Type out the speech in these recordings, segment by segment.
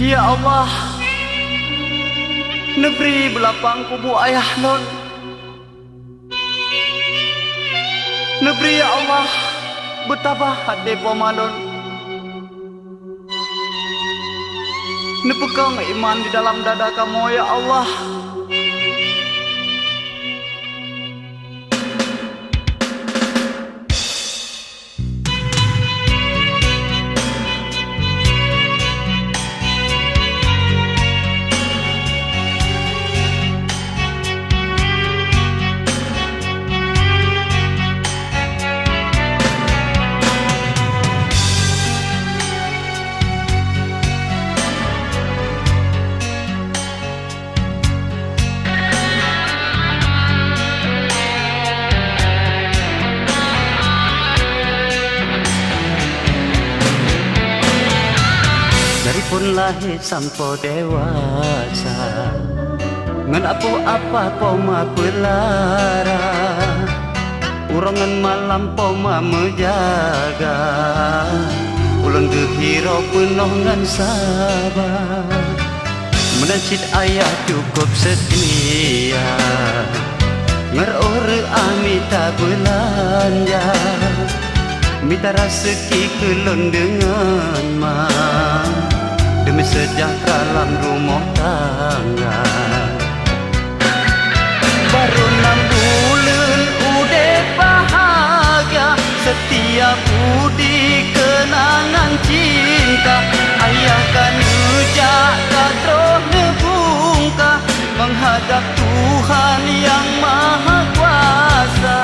Ya Allah, negeri belapang kubu ayah lon. Negeri ya Allah, betapa hati pomalon. Nepekang iman di dalam dada kamu ya Allah. Dari pun lahir sampai dewasa, ngan apa poma pelara, urangan malam poma menjaga, ulun gehiro penuh ngan sabar, menancit ayah cukup setia, ngerore amita belanja, minta rezeki kelon dengan mak. Demi sejahtera dalam rumah tangga. Baru 6 bulan udah bahagia, setiap budi kenangan cinta. Ayah kan jaga terus nebungka, menghadap Tuhan yang Maha Kuasa.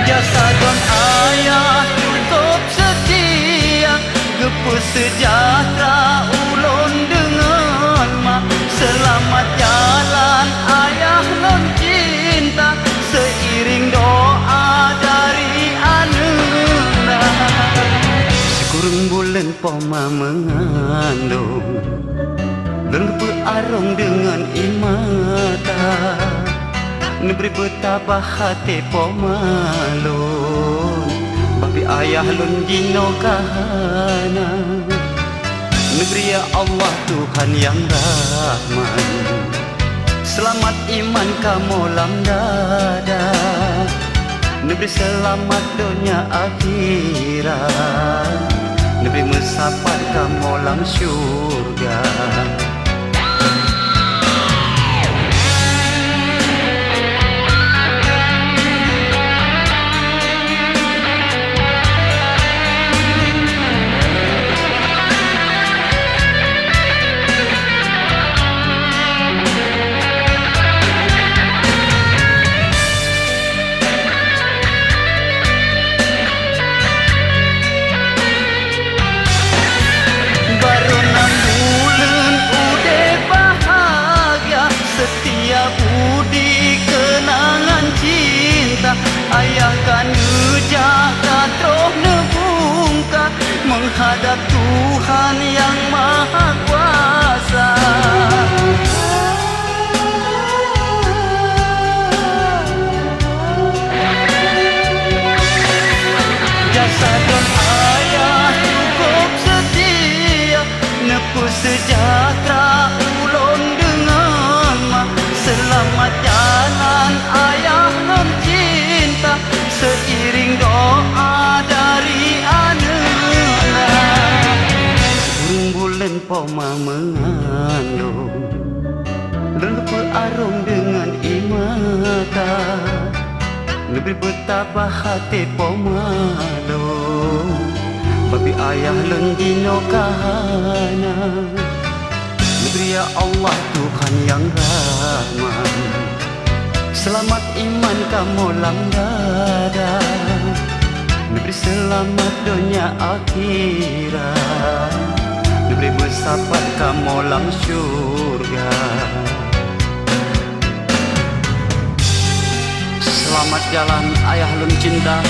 Jasa don ayah cukup setia, gepu sejahtera ulun dengan mak. Selamat jalan ayah lon cinta, seiring doa dari anak. Sekurang bulan poma mengandung, dan berarung dengan imata. Neberi betapa hati pomalon, babi ayah lun jino kahana. Negeri ya Allah Tuhan yang Rahman, selamat iman kamu lam dada. Negeri selamat dunia akhirat, negeri mesapat kamu lam syurga. Budi kenangan cinta, ayah kan jaga terus nebungka, menghadap Tuhan yang Maha Kuasa. Jasa don ayah cukup setia, nepu sejahtera ulun dengan mak. Selamat jalan ayah lon cinta, seiring doa dari anak. Seburung bulan poma mengandung, dan berarung dengan imata. Lebih betapa hati pomalon, babi ayah lon jino kahana. Negeri ya Allah Tuhan yang Rahman, selamat iman kamu lam dada. Negeri selamat dunia akhirat, negeri bersapat kamu lam syurga. Selamat jalan ayah lun cinta,